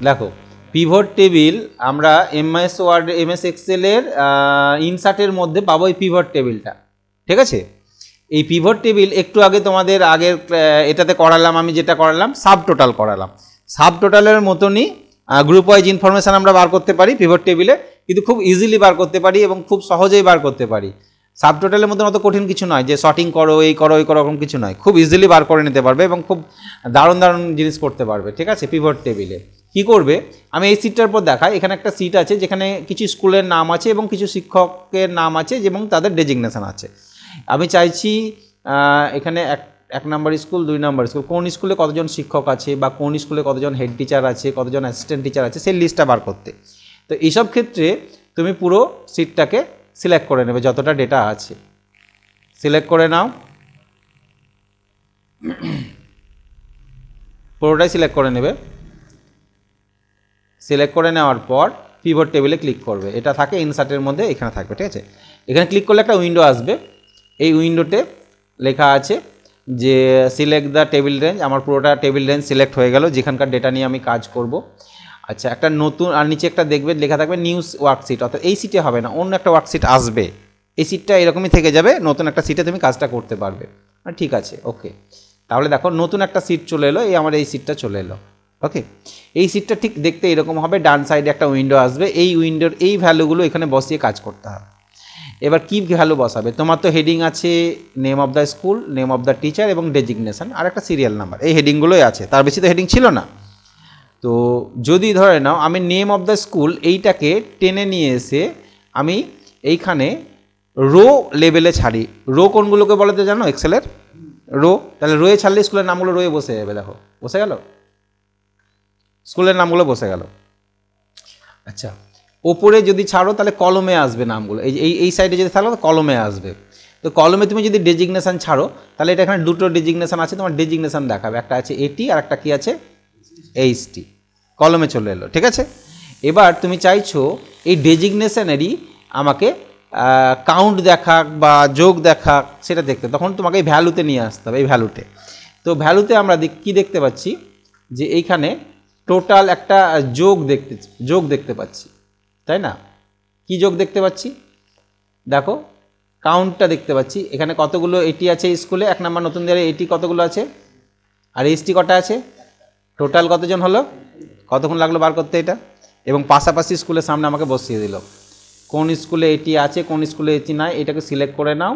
দেখো pivot table আমরা MS word MS এক্সেলের ইনসার্টের মধ্যে পাবো এই পিভট টেবিলটা, ঠিক আছে। এই পিভট টেবিল একটু আগে তোমাদের আগের এটাতে করালাম, আমি যেটা করালাম সাব টোটাল করালাম। সাব টোটালের মতনই গ্রুপ ওয়াইজ ইনফরমেশান আমরা বার করতে পারি পিভট টেবিলে, কিন্তু খুব ইজিলি বার করতে পারি এবং খুব সহজেই বার করতে পারি। সাব টোটালের মতন অত কঠিন কিছু নয় যে শর্টিং করো এই করো ওই করো, ওরকম কিছু নয়, খুব ইজিলি বার করে নিতে পারবে এবং খুব দারুণ দারুণ জিনিস করতে পারবে, ঠিক আছে। পিভট টেবিলে কী করবে, আমি এই সিটটার পর দেখাই। এখানে একটা সিট আছে যেখানে কিছু স্কুলের নাম আছে এবং কিছু শিক্ষকের নাম আছে এবং তাদের ডেজিগনেশন আছে। আমি চাইছি এখানে এক নাম্বার স্কুল, 2 নাম্বার স্কুল, কোন স্কুলে কতজন শিক্ষক আছে বা কোন স্কুলে কতজন হেড টিচার আছে, কতজন অ্যাসিস্ট্যান্ট টিচার আছে, সেই লিস্টটা বার করতে। তো এইসব ক্ষেত্রে তুমি পুরো সিটটাকে সিলেক্ট করে নেবে, যতটা ডেটা আছে সিলেক্ট করে নাও, পুরোটাই সিলেক্ট করে নেবে। সিলেক্ট করে নেওয়ার পর পিভট টেবিলে ক্লিক করবে, এটা থাকে ইনসার্টের মধ্যে, এখানে থাকবে, ঠিক আছে। এখানে ক্লিক করলে একটা উইন্ডো আসবে, এই উইন্ডোতে লেখা আছে যে সিলেক্ট দ্য টেবিল রেঞ্জ। আমার পুরোটা টেবিল রেঞ্জ সিলেক্ট হয়ে গেল যেখানকার ডেটা নিয়ে আমি কাজ করব। আচ্ছা, একটা নতুন আর নিচে একটা দেখবে লেখা থাকবে নিউজ ওয়ার্কশিট, অর্থাৎ এই সিটে হবে না, অন্য একটা ওয়ার্কশিট আসবে, এই সিটটা এরকমই থেকে যাবে, নতুন একটা সিটে তুমি কাজটা করতে পারবে। ঠিক আছে, ওকে। তাহলে দেখো নতুন একটা সিট চলে এলো, এই আমার এই সিটটা চলে এলো, ওকে। এই সিটটা ঠিক দেখতে এরকম হবে, ডান সাইডে একটা উইন্ডো আসবে, এই উইন্ডোর এই ভ্যালুগুলো এখানে বসিয়ে কাজ করতে হবে। এবার কী ভ্যালু বসাবে, তোমার তো হেডিং আছে name of the school, name of the teacher এবং ডেজিগনেশন আর একটা সিরিয়াল নাম্বার, এই হেডিংগুলোই আছে, তার বেশি তো হেডিং ছিল না। তো যদি ধরে নাও আমি নেম অফ দ্য স্কুল এইটাকে টেনে নিয়ে এসে আমি এইখানে রো লেভেলে ছাড়ি। রো কোনগুলোকে বলে তো জানো এক্সেলের? রো। তাহলে রোয়ে ছাড়লে স্কুলের নামগুলো রোয়ে বসে যাবে, দেখো বসে গেল, স্কুলের নামগুলো বসে গেল। আচ্ছা, ওপরে যদি ছাড়ো তাহলে কলমে আসবে নামগুলো, এই সাইডে যদি থাকলো তো কলমে আসবে। তো কলমে তুমি যদি ডেজিগনেশন ছাড়ো তাহলে এটা এখানে দুটো ডেজিগনেশন আছে, তোমার ডেজিগনেশন দেখাবে, একটা আছে এটি আর একটা কি আছে এইচটি, কলমে চলে এলো, ঠিক আছে। এবার তুমি চাইছো এই ডেজিগনেশনেরই আমাকে কাউন্ট দেখাক বা যোগ দেখাক সেটা দেখতে, তখন তোমাকে এই ভ্যালুতে নিয়ে আসতে হবে, এই ভ্যালুতে। তো ভ্যালুতে আমরা কি দেখতে পাচ্ছি যে এইখানে টোটাল একটা যোগ দেখতে পাচ্ছি, তাই না? কি যোগ দেখতে পাচ্ছি দেখো, কাউন্টটা দেখতে পাচ্ছি, এখানে কতগুলো এটি আছে স্কুলে, 1 নাম্বার নতুন দিয়ে এটি কতগুলো আছে আর এইচটি কটা আছে, টোটাল কতজন হলো, কতক্ষণ লাগলো বার করতে এটা, এবং পাশাপাশি স্কুলের সামনে আমাকে বসিয়ে দিল কোন স্কুলে এটি আছে কোন স্কুলে এটি নাই, এটাকে সিলেক্ট করে নাও,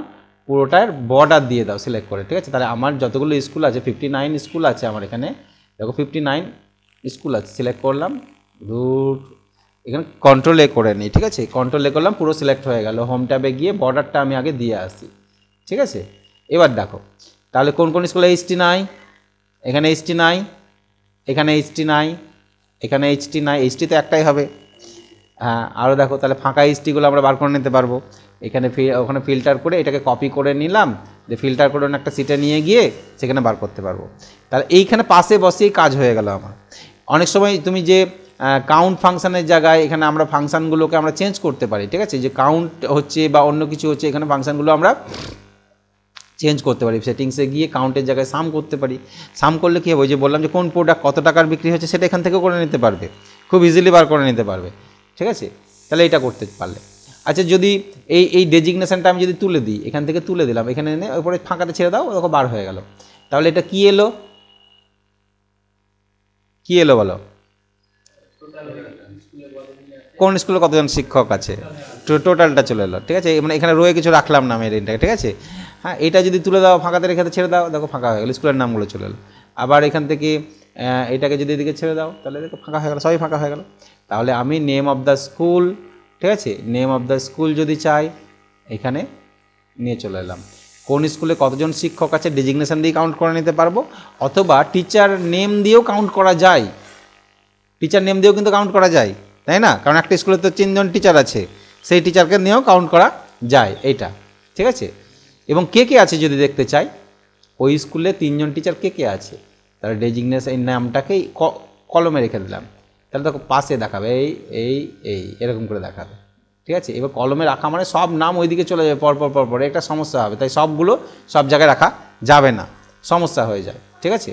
পুরোটার বর্ডার দিয়ে দাও সিলেক্ট করে, ঠিক আছে। তাহলে আমার যতগুলো স্কুল আছে 59 স্কুল আছে আমার এখানে, দেখো 59 স্কুল আছে, সিলেক্ট করলাম, এখানে কন্ট্রোল এ করে নিই, ঠিক আছে, কন্ট্রোল এ করলাম, পুরো সিলেক্ট হয়ে গেল। হোম ট্যাবে গিয়ে বর্ডারটা আমি আগে দিয়ে আসি, ঠিক আছে। এবার দেখো তাহলে কোন কোন স্কুলে এইচটি নাই, এখানে এইচটি নাই, এখানে এইচটি নাই, এখানে এইচটি নাই, এইচটি তো একটাই হবে, হ্যাঁ। আরও দেখো তাহলে ফাঁকা এইচটিগুলো আমরা বার করে নিতে পারবো, এখানে ওখানে ফিল্টার করে এটাকে কপি করে নিলাম, যে ফিল্টার করে একটা সিটে নিয়ে গিয়ে সেখানে বার করতে পারবো। তাহলে এইখানে পাশে বসেই কাজ হয়ে গেল আমার। অনেক সময় তুমি যে কাউন্ট ফাংশানের জায়গায় এখানে আমরা ফাংশানগুলোকে আমরা চেঞ্জ করতে পারি, ঠিক আছে, যে কাউন্ট হচ্ছে বা অন্য কিছু হচ্ছে, এখানে ফাংশানগুলো আমরা চেঞ্জ করতে পারি, সেটিংসে গিয়ে কাউন্টের জায়গায় সাম করতে পারি। সাম করলে কী হবে, ওই যে বললাম যে কোন প্রোডাক্ট কত টাকার বিক্রি হচ্ছে সেটা এখান থেকেও করে নিতে পারবে, খুব ইজিলি বার করে নিতে পারবে, ঠিক আছে। তাহলে এটা করতে পারলে। আচ্ছা, যদি এই ডেজিগনেশনটা আমি যদি তুলে দিই, এখান থেকে তুলে দিলাম, এখানে এনে ওপরে ফাঁকাতে ছেড়ে দাও, ওরকম বার হয়ে গেল। তাহলে এটা কি এলো, কি এলো বলো, কোন স্কুলে কতজন শিক্ষক আছে, টোটালটা চলে এলো, ঠিক আছে। মানে এখানে রয়ে কিছু রাখলাম না আমি এটাকে, ঠিক আছে। হ্যাঁ, এটা যদি তুলে দাও ফাঁকাতে রেখে ছেড়ে দাও, দেখো ফাঁকা হয়ে গেলো, স্কুলের নামগুলো চলে এলো। আবার এখান থেকে এটাকে যদি এদিকে ছেড়ে দাও তাহলে দেখো ফাঁকা হয়ে গেলো, সবই ফাঁকা হয়ে গেলো। তাহলে আমি নেম অফ দ্য স্কুল, ঠিক আছে, নেম অফ দ্য স্কুল যদি চাই এখানে নিয়ে চলে এলাম, কোন স্কুলে কতজন শিক্ষক আছে ডেজিগনেশন দিয়ে কাউন্ট করে নিতে পারবো, অথবা টিচার নেম দিয়েও কাউন্ট করা যায়, টিচার নেম দিয়েও কিন্তু কাউন্ট করা যায়, তাই না? কারণ একটা স্কুলে তো 3 জন টিচার আছে, সেই টিচারকে নিয়েও কাউন্ট করা যায় এইটা, ঠিক আছে। এবং কে কে আছে যদি দেখতে চাই, ওই স্কুলে 3 জন টিচার কে কে আছে, তাহলে ডেজিগনেশন নামটাকেই কলমে রেখে দিলাম, তাহলে দেখো পাশে দেখাবে এই এরকম করে দেখাবে, ঠিক আছে। এবার কলমে রাখা মানে সব নাম ওইদিকে চলে যাবে পর, একটা সমস্যা হবে, তাই সবগুলো সব জায়গায় রাখা যাবে না, সমস্যা হয়ে যায়, ঠিক আছে।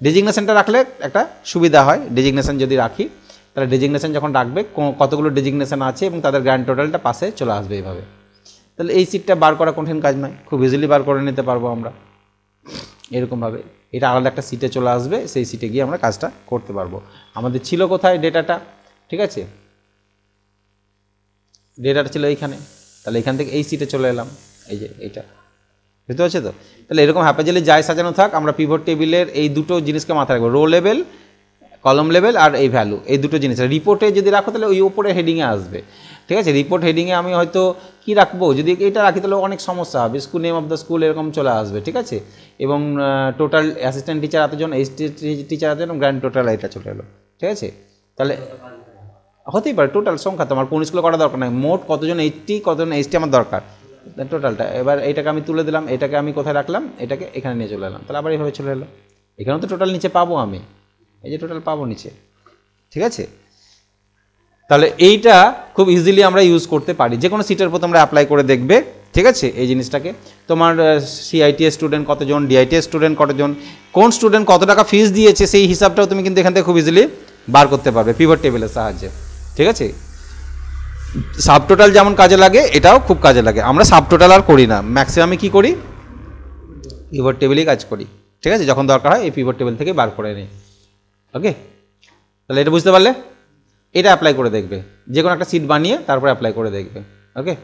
ডেজিগনেশনটা রাখলে একটা সুবিধা হয়, ডেজিগনেশন যদি রাখি তাহলে ডেজিগনেশন যখন রাখবে কতগুলো ডেজিগনেশন আছে এবং তাদের গ্র্যান্ড টোটালটা পাশে চলে আসবে এইভাবে। তাহলে এই সিটটা বার করা কঠিন কাজ নয়, খুব ইজিলি বার করে নিতে পারবো আমরা এরকমভাবে। এটা আলাদা একটা সিটে চলে আসবে, সেই সিটে গিয়ে আমরা কাজটা করতে পারবো। আমাদের ছিল কোথায় ডেটাটা, ঠিক আছে, ডেটাটা ছিল এইখানে, তাহলে এখান থেকে এই সিটে চলে এলাম, এই যে এইটা, বুঝতে পারছো তো? তাহলে এরকম হ্যাপাজেলি যাই সাজানো থাক, আমরা পিভট টেবিলের এই দুটো জিনিসকে মাথায় রাখবো, রো লেভেল, কলম লেভেল আর এই ভ্যালু, এই দুটো জিনিস। রিপোর্টে যদি রাখো তাহলে ওই উপরে হেডিংয়ে আসবে, ঠিক আছে। রিপোর্ট হেডিংয়ে আমি হয়তো কী রাখবো, যদি এটা রাখি তাহলে অনেক সমস্যা হবে, school name of the school এরকম চলে আসবে, ঠিক আছে। এবং টোটাল অ্যাসিস্ট্যান্ট টিচার এতজন, এইচ টিচার এতজন, গ্র্যান্ড টোটাল এটা চলে এলো, ঠিক আছে। তাহলে হতেই পারে টোটাল সংখ্যা, তোমার কোন স্কুলে করা দরকার নাই, মোট কতজন এইচটি কতজন এইচটি আমার দরকার, টোটালটা। এবার এটাকে আমি তুলে দিলাম, এটাকে আমি কোথায় রাখলাম, এটাকে এখানে নিয়ে চলে এলাম, তাহলে আবার এইভাবে চলে এলো। এখানেও তো টোটাল নিচে পাবো আমি, এই যে টোটাল পাবো নিচে, ঠিক আছে। তাহলে এইটা খুব ইজিলি আমরা ইউজ করতে পারি, যে কোনো সিটের উপর তোমরা অ্যাপ্লাই করে দেখবে, ঠিক আছে। এই জিনিসটাকে তোমার সিআইটিএস স্টুডেন্ট কতজন, ডিআইটিএস স্টুডেন্ট কতজন, কোন স্টুডেন্ট কত টাকা ফিস দিয়েছে, সেই হিসাবটাও তুমি কিন্তু এখান থেকে খুব ইজিলি বার করতে পারবে পিভট টেবিলের সাহায্যে, ঠিক আছে। সাব টোটাল যেমন কাজে লাগে, এটাও খুব কাজে লাগে। আমরা সাব টোটাল আর করি না, ম্যাক্সিমামে কী করি, পিভট টেবিলেই কাজ করি, ঠিক আছে। যখন দরকার হয় এই পিভট টেবিল থেকে বার করে নিই, ওকে। তাহলে এটা বুঝতে পারলে, এটা অ্যাপ্লাই করে দেখবে, যে কোনো একটা সিট বানিয়ে তারপরে অ্যাপ্লাই করে দেখবে, ওকে।